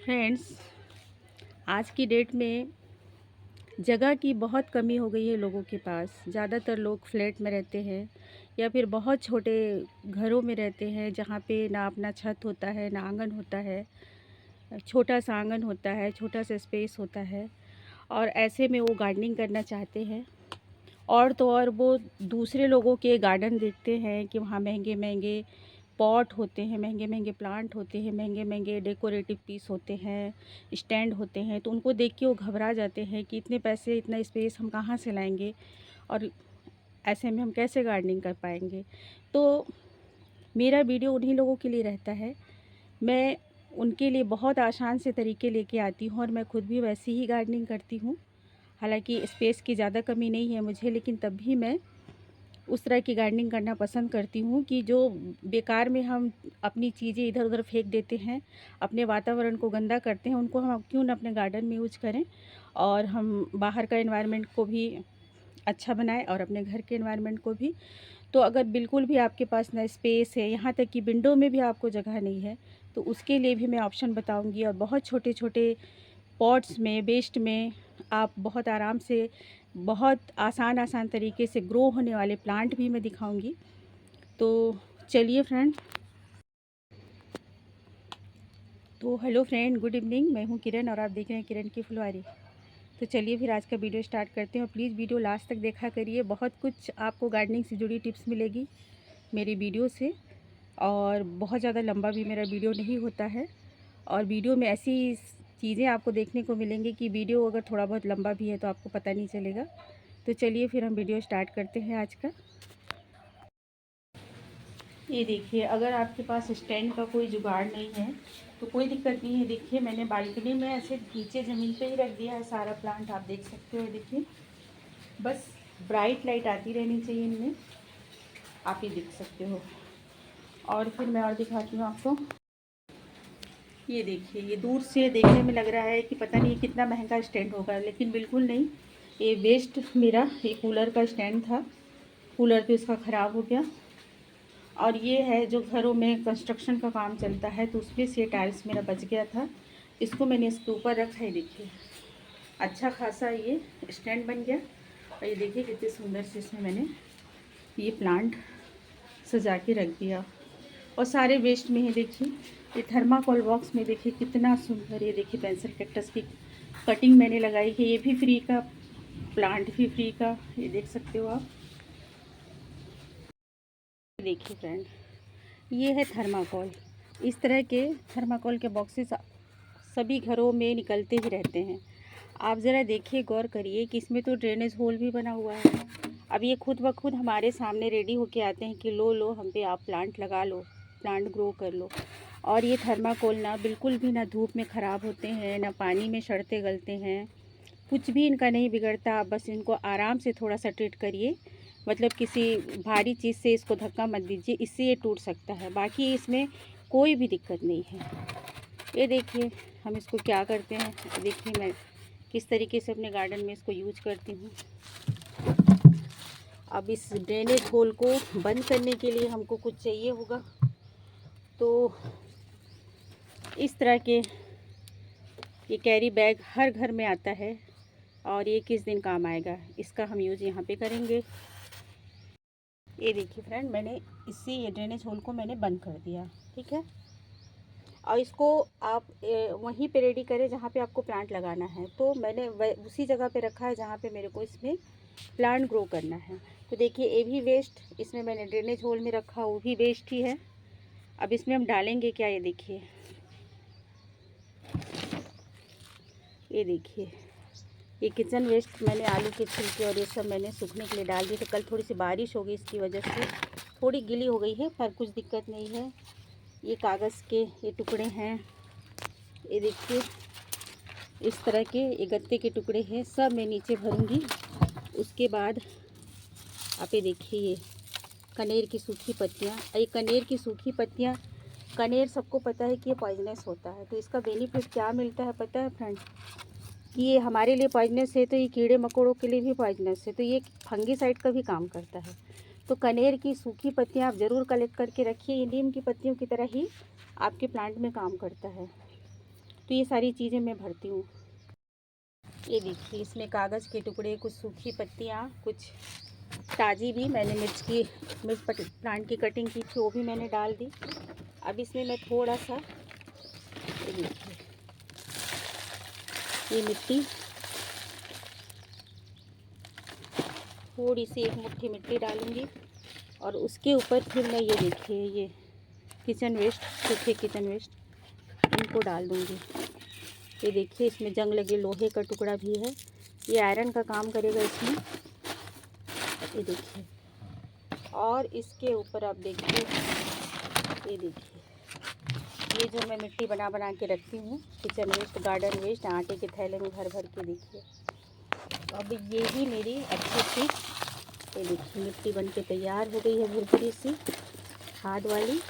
Friends, आज की date में जगह की बहुत कमी हो गई है लोगों के पास। ज़्यादातर लोग फ्लैट में रहते हैं या फिर बहुत छोटे घरों में रहते हैं जहाँ पे ना अपना छत होता है ना आंगन होता है। छोटा सा आंगन होता है, छोटा सा स्पेस होता है और ऐसे में वो गार्डनिंग करना चाहते हैं। और तो और वो दूसरे लोगों के गार्डन देखते हैं कि वहाँ महंगे महंगे पॉट होते हैं, महंगे महंगे प्लांट होते हैं, महंगे महंगे डेकोरेटिव पीस होते हैं, स्टैंड होते हैं। तो उनको देख के वो घबरा जाते हैं कि इतने पैसे, इतना स्पेस हम कहाँ से लाएंगे और ऐसे में हम कैसे गार्डनिंग कर पाएंगे। तो मेरा वीडियो उन्हीं लोगों के लिए रहता है। मैं उनके लिए बहुत आसान से तरीके लेके आती हूँ और मैं खुद भी वैसी ही गार्डनिंग करती हूँ। हालांकि स्पेस की ज़्यादा कमी नहीं है मुझे, लेकिन तब भी मैं उस तरह की गार्डनिंग करना पसंद करती हूँ कि जो बेकार में हम अपनी चीज़ें इधर उधर फेंक देते हैं, अपने वातावरण को गंदा करते हैं, उनको हम क्यों ना अपने गार्डन में यूज करें और हम बाहर का एनवायरनमेंट को भी अच्छा बनाएं और अपने घर के एनवायरनमेंट को भी। तो अगर बिल्कुल भी आपके पास ना स्पेस है, यहाँ तक कि विंडो में भी आपको जगह नहीं है, तो उसके लिए भी मैं ऑप्शन बताऊँगी। और बहुत छोटे छोटे पॉट्स में, वेस्ट में आप बहुत आराम से, बहुत आसान तरीके से ग्रो होने वाले प्लांट भी मैं दिखाऊंगी। तो चलिए फ्रेंड, तो हेलो फ्रेंड, गुड इवनिंग। मैं हूँ किरण और आप देख रहे हैं किरण की फुलवारी। तो चलिए फिर आज का वीडियो स्टार्ट करते हैं और प्लीज़ वीडियो लास्ट तक देखा करिए। बहुत कुछ आपको गार्डनिंग से जुड़ी टिप्स मिलेगी मेरी वीडियो से। और बहुत ज़्यादा लंबा भी मेरा वीडियो नहीं होता है और वीडियो में ऐसी चीज़ें आपको देखने को मिलेंगी कि वीडियो अगर थोड़ा बहुत लंबा भी है तो आपको पता नहीं चलेगा। तो चलिए फिर हम वीडियो स्टार्ट करते हैं आज का। ये देखिए, अगर आपके पास स्टैंड का कोई जुगाड़ नहीं है तो कोई दिक्कत नहीं है। देखिए, मैंने बालकनी में ऐसे नीचे ज़मीन पे ही रख दिया है सारा प्लांट। आप देख सकते हो, देखिए बस ब्राइट लाइट आती रहनी चाहिए इनमें, आप ये देख सकते हो। और फिर मैं और दिखाती हूँ आपको। ये देखिए, ये दूर से देखने में लग रहा है कि पता नहीं कितना महंगा स्टैंड होगा, लेकिन बिल्कुल नहीं। ये वेस्ट मेरा ये कूलर का स्टैंड था, कूलर तो इसका ख़राब हो गया। और ये है जो घरों में कंस्ट्रक्शन का काम चलता है तो उसमें से टाइल्स मेरा बच गया था, इसको मैंने इसके ऊपर रखा है। देखिए अच्छा खासा ये स्टैंड बन गया। और ये देखिए कितने सुंदर से इसमें मैंने ये प्लांट सजा के रख दिया और सारे वेस्ट में ही। देखिए ये थर्माकोल बॉक्स में देखिए कितना सुंदर, ये देखिए पेंसिल कैक्टस की कटिंग मैंने लगाई है, ये भी फ्री का, प्लांट भी फ्री का, ये देख सकते हो आप। देखिए फ्रेंड, ये है थर्माकोल। इस तरह के थर्माकोल के बॉक्सेस सभी घरों में निकलते ही रहते हैं। आप ज़रा देखिए, गौर करिए कि इसमें तो ड्रेनेज होल भी बना हुआ है। अब ये खुद ब खुद हमारे सामने रेडी होके आते हैं कि लो लो हम पे आप प्लांट लगा लो, प्लांट ग्रो कर लो। और ये थर्माकोल ना बिल्कुल भी ना धूप में ख़राब होते हैं, ना पानी में सड़ते गलते हैं, कुछ भी इनका नहीं बिगड़ता। आप बस इनको आराम से थोड़ा सा ट्रीट करिए, मतलब किसी भारी चीज़ से इसको धक्का मत दीजिए, इससे ये टूट सकता है। बाकी इसमें कोई भी दिक्कत नहीं है। ये देखिए हम इसको क्या करते हैं, देखिए मैं किस तरीके से अपने गार्डन में इसको यूज करती हूँ। अब इस ड्रेनेज होल को बंद करने के लिए हमको कुछ चाहिए होगा, तो इस तरह के ये कैरी बैग हर घर में आता है और ये किस दिन काम आएगा, इसका हम यूज़ यहाँ पे करेंगे। ये देखिए फ्रेंड, मैंने इससे ये ड्रेनेज होल को मैंने बंद कर दिया, ठीक है। और इसको आप वहीं पे रेडी करें जहाँ पे आपको प्लांट लगाना है। तो मैंने उसी जगह पे रखा है जहाँ पे मेरे को इसमें प्लांट ग्रो करना है। तो देखिए ये भी वेस्ट, इसमें मैंने ड्रेनेज होल में रखा, वो भी वेस्ट ही है। अब इसमें हम डालेंगे क्या, ये देखिए, ये देखिए ये किचन वेस्ट मैंने आलू के छिलके और ये सब मैंने सूखने के लिए डाल दिए थे। कल थोड़ी सी बारिश हो गई, इसकी वजह से थोड़ी गीली हो गई है, पर कुछ दिक्कत नहीं है। ये कागज़ के ये टुकड़े हैं, ये देखिए इस तरह के ये गत्ते के टुकड़े हैं, सब मैं नीचे भरूंगी। उसके बाद आप ये देखिए, ये कनेर की सूखी पत्तियाँ, ये कनेर की सूखी पत्तियाँ, कनेर सबको पता है कि ये पॉइजनस होता है। तो इसका बेनिफिट क्या मिलता है पता है फ्रेंड्स, कि ये हमारे लिए पॉइजनस है तो ये कीड़े मकोड़ों के लिए भी पॉइजनस है, तो ये फंगीसाइड का भी काम करता है। तो कनेर की सूखी पत्तियाँ आप ज़रूर कलेक्ट करके रखिए, ये नीम की पत्तियों की तरह ही आपके प्लांट में काम करता है। तो ये सारी चीज़ें मैं भरती हूँ। ये देखिए इसमें कागज़ के टुकड़े, कुछ सूखी पत्तियाँ, कुछ ताज़ी भी मैंने मिर्च प्लांट की कटिंग की थी, वो भी मैंने डाल दी। अब इसमें मैं थोड़ा सा, ये देखिए ये मिट्टी, थोड़ी सी एक मुट्ठी मिट्टी डालूँगी और उसके ऊपर फिर मैं ये देखिए ये किचन वेस्ट, सूखे किचन वेस्ट, इनको डाल दूँगी। ये देखिए इसमें जंग लगे लोहे का टुकड़ा भी है, ये आयरन का काम करेगा इसमें। ये देखिए, और इसके ऊपर आप देखिए, ये देखिए ये जो मैं मिट्टी बना बना के रखती हूँ, किचन वेस्ट, गार्डन वेस्ट, आटे के थैले में भर भर के, देखिए अब ये ही मेरी अच्छी सी, ये देखिए मिट्टी बन के तैयार हो गई है, भुरभुरी सी खाद वाली।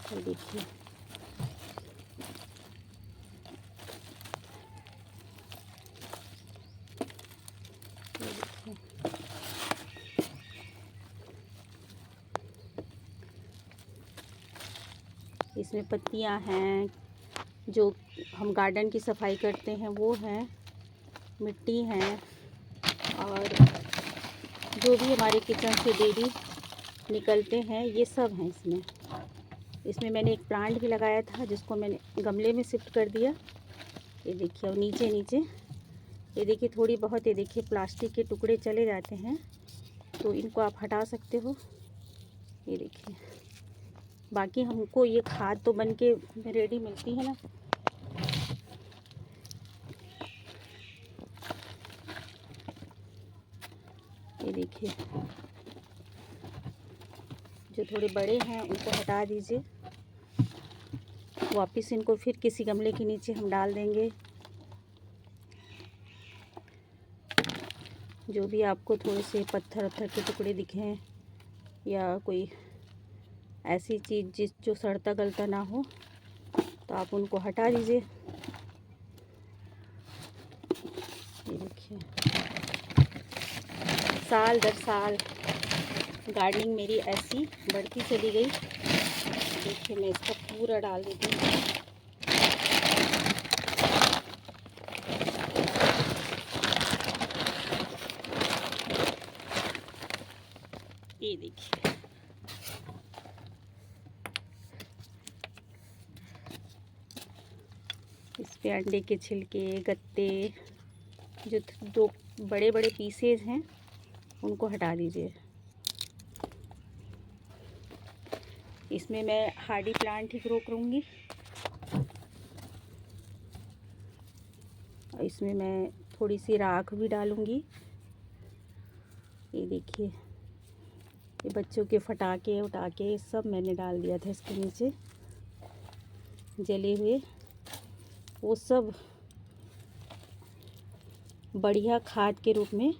ये देखिए इसमें पत्तियां हैं, जो हम गार्डन की सफाई करते हैं वो हैं, मिट्टी हैं, और जो भी हमारे किचन से डेली निकलते हैं ये सब हैं इसमें। इसमें मैंने एक प्लांट भी लगाया था जिसको मैंने गमले में शिफ्ट कर दिया। ये देखिए, और नीचे नीचे ये देखिए थोड़ी बहुत, ये देखिए प्लास्टिक के टुकड़े चले जाते हैं, तो इनको आप हटा सकते हो। ये देखिए, बाकी हमको ये खाद तो बन के रेडी मिलती है ना। ये देखिए जो थोड़े बड़े हैं उनको हटा दीजिए, वापस इनको फिर किसी गमले के नीचे हम डाल देंगे। जो भी आपको थोड़े से पत्थर के टुकड़े दिखें या कोई ऐसी चीज़ जो सड़ता गलता ना हो, तो आप उनको हटा दीजिए। ये देखिए, साल दर साल गार्डनिंग मेरी ऐसी बढ़ती चली गई। देखिए मैं इसका पूरा डाल देती हूँ। ये देखिए, इस पे अंडे के छिलके, गत्ते, जो दो बड़े बड़े पीसेज हैं उनको हटा दीजिए। इसमें मैं हार्डी प्लांट ही ग्रो करूँगी। और इसमें मैं थोड़ी सी राख भी डालूँगी। ये देखिए, ये बच्चों के फटाके उटाके सब मैंने डाल दिया था इसके नीचे, जले हुए, वो सब बढ़िया खाद के रूप में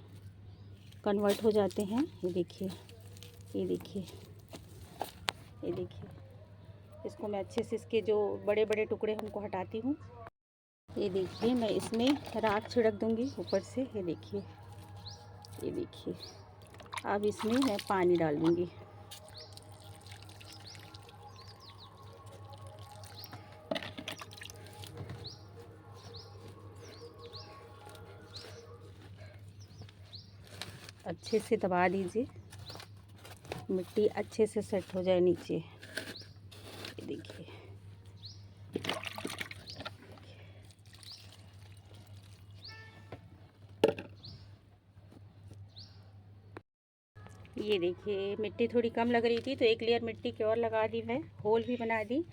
कन्वर्ट हो जाते हैं। ये देखिए, ये देखिए, ये देखिए, इसको मैं अच्छे से इसके जो बड़े बड़े टुकड़े हमको हटाती हूँ। ये देखिए, मैं इसमें राख छिड़क दूँगी ऊपर से। ये देखिए, ये देखिए, अब इसमें मैं पानी डाल दूँगी। अच्छे से दबा दीजिए, मिट्टी अच्छे से सेट हो जाए नीचे। ये देखिए, ये देखिए मिट्टी थोड़ी कम लग रही थी तो एक लेयर मिट्टी की और लगा दी, मैं होल भी बना दी।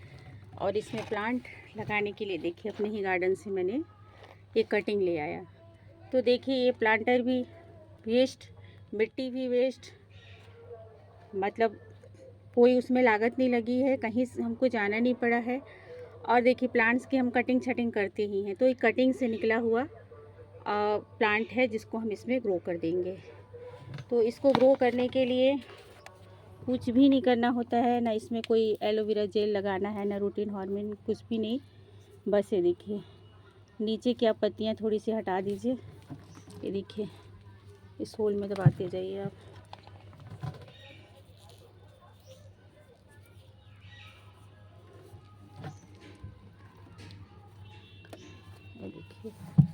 और इसमें प्लांट लगाने के लिए देखिए अपने ही गार्डन से मैंने ये कटिंग ले आया। तो देखिए ये प्लांटर भी वेस्ट, मिट्टी भी वेस्ट, मतलब कोई उसमें लागत नहीं लगी है, कहीं हमको जाना नहीं पड़ा है। और देखिए प्लांट्स की हम कटिंग छटिंग करते ही हैं, तो एक कटिंग से निकला हुआ प्लांट है जिसको हम इसमें ग्रो कर देंगे। तो इसको ग्रो करने के लिए कुछ भी नहीं करना होता है, ना इसमें कोई एलोवेरा जेल लगाना है, ना रूटीन हार्मोन, कुछ भी नहीं। बस ये देखिए नीचे की आप पत्तियाँ थोड़ी सी हटा दीजिए। ये देखिए इस होल में दबाते जाइए आप। देखिए,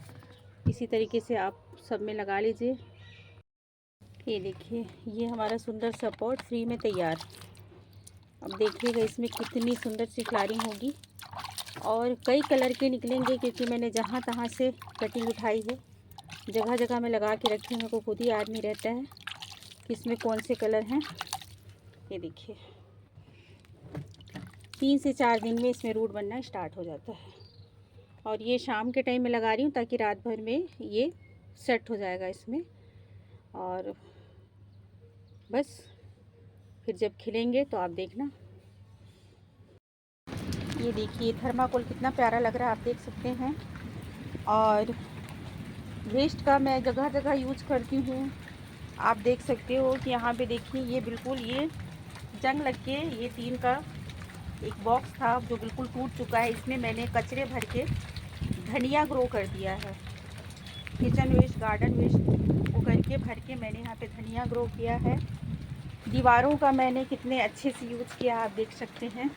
इसी तरीके से आप सब में लगा लीजिए। ये देखिए, ये हमारा सुंदर सा पॉट फ्री में तैयार। अब देखिएगा इसमें कितनी सुंदर सी फ्लावरिंग होगी और कई कलर के निकलेंगे, क्योंकि मैंने जहाँ तहाँ से कटिंग उठाई है, जगह जगह में लगा के रखी। मेरे को खुद ही याद नहीं रहता है कि इसमें कौन से कलर हैं। ये देखिए, 3 से 4 दिन में इसमें रूट बनना स्टार्ट हो जाता है। और ये शाम के टाइम में लगा रही हूँ ताकि रात भर में ये सेट हो जाएगा इसमें। और बस फिर जब खिलेंगे तो आप देखना। ये देखिए थर्माकोल कितना प्यारा लग रहा है, आप देख सकते हैं। और वेस्ट का मैं जगह जगह यूज करती हूँ। आप देख सकते हो कि यहाँ पे देखिए, ये बिल्कुल ये जंग लग के ये टीन का एक बॉक्स था जो बिल्कुल टूट चुका है। इसमें मैंने कचरे भर के धनिया ग्रो कर दिया है। किचन वेस्ट, गार्डन वेस्ट वो करके भर के मैंने यहाँ पे धनिया ग्रो किया है। दीवारों का मैंने कितने अच्छे से यूज़ किया आप देख सकते हैं।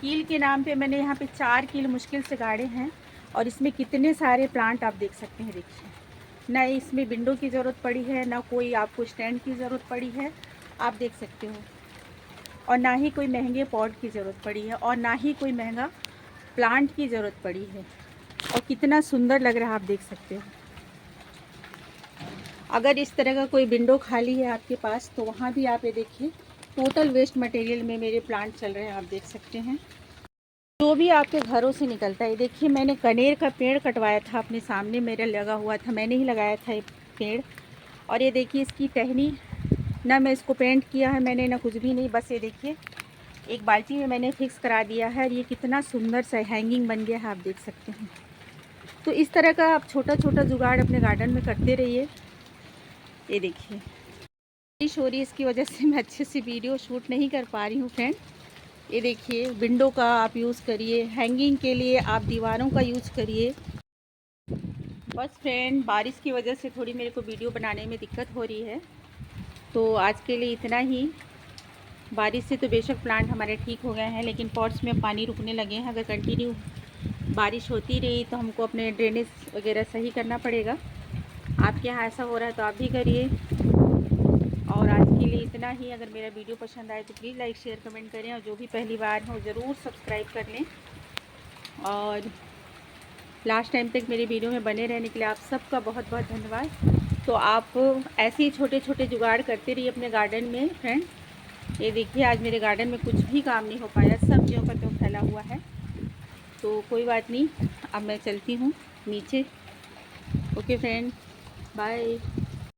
कील के नाम पे मैंने यहाँ पे 4 कील मुश्किल से गाड़े हैं और इसमें कितने सारे प्लांट आप देख सकते हैं। देखिए, ना इसमें विंडो की ज़रूरत पड़ी है, ना कोई आपको स्टैंड की ज़रूरत पड़ी है, आप देख सकते हो। और ना ही कोई महंगे पॉट की ज़रूरत पड़ी है और ना ही कोई महंगा प्लांट की ज़रूरत पड़ी है। और कितना सुंदर लग रहा है, आप देख सकते हो। अगर इस तरह का कोई विंडो खाली है आपके पास तो वहाँ भी आप ये देखिए, टोटल वेस्ट मटेरियल में मेरे प्लांट चल रहे हैं, आप देख सकते हैं। जो भी आपके घरों से निकलता है, देखिए मैंने कनेर का पेड़ कटवाया था, अपने सामने मेरा लगा हुआ था, मैंने ही लगाया था ये पेड़। और ये देखिए इसकी टहनी, ना मैं इसको पेंट किया है मैंने, ना कुछ भी नहीं, बस ये देखिए एक बाल्टी में मैंने फिक्स करा दिया है। ये कितना सुंदर सा हैंगिंग बन गया है, आप देख सकते हैं। तो इस तरह का आप छोटा छोटा जुगाड़ अपने गार्डन में करते रहिए। ये देखिए बारिश हो रही है, इसकी वजह से मैं अच्छे से वीडियो शूट नहीं कर पा रही हूँ फ्रेंड। ये देखिए, विंडो का आप यूज़ करिए, हैंगिंग के लिए आप दीवारों का यूज़ करिए। बस फ्रेंड, बारिश की वजह से थोड़ी मेरे को वीडियो बनाने में दिक्कत हो रही है, तो आज के लिए इतना ही। बारिश से तो बेशक प्लांट हमारे ठीक हो गए हैं, लेकिन पॉट्स में पानी रुकने लगे हैं। अगर कंटिन्यू बारिश होती रही तो हमको अपने ड्रेनेज वगैरह सही करना पड़ेगा। आपके यहाँ ऐसा हो रहा है तो आप भी करिए। और आज के लिए इतना ही। अगर मेरा वीडियो पसंद आए तो प्लीज़ लाइक शेयर कमेंट करें, और जो भी पहली बार हो ज़रूर सब्सक्राइब कर लें। और लास्ट टाइम तक मेरे वीडियो में बने रहने के लिए आप सबका बहुत बहुत धन्यवाद। तो आप ऐसे ही छोटे छोटे जुगाड़ करते रहिए अपने गार्डन में फ्रेंड। ये देखिए, आज मेरे गार्डन में कुछ भी काम नहीं हो पाया, सब्जियों का तो फैला हुआ है। तो कोई बात नहीं, अब मैं चलती हूँ नीचे। Okay friend, bye.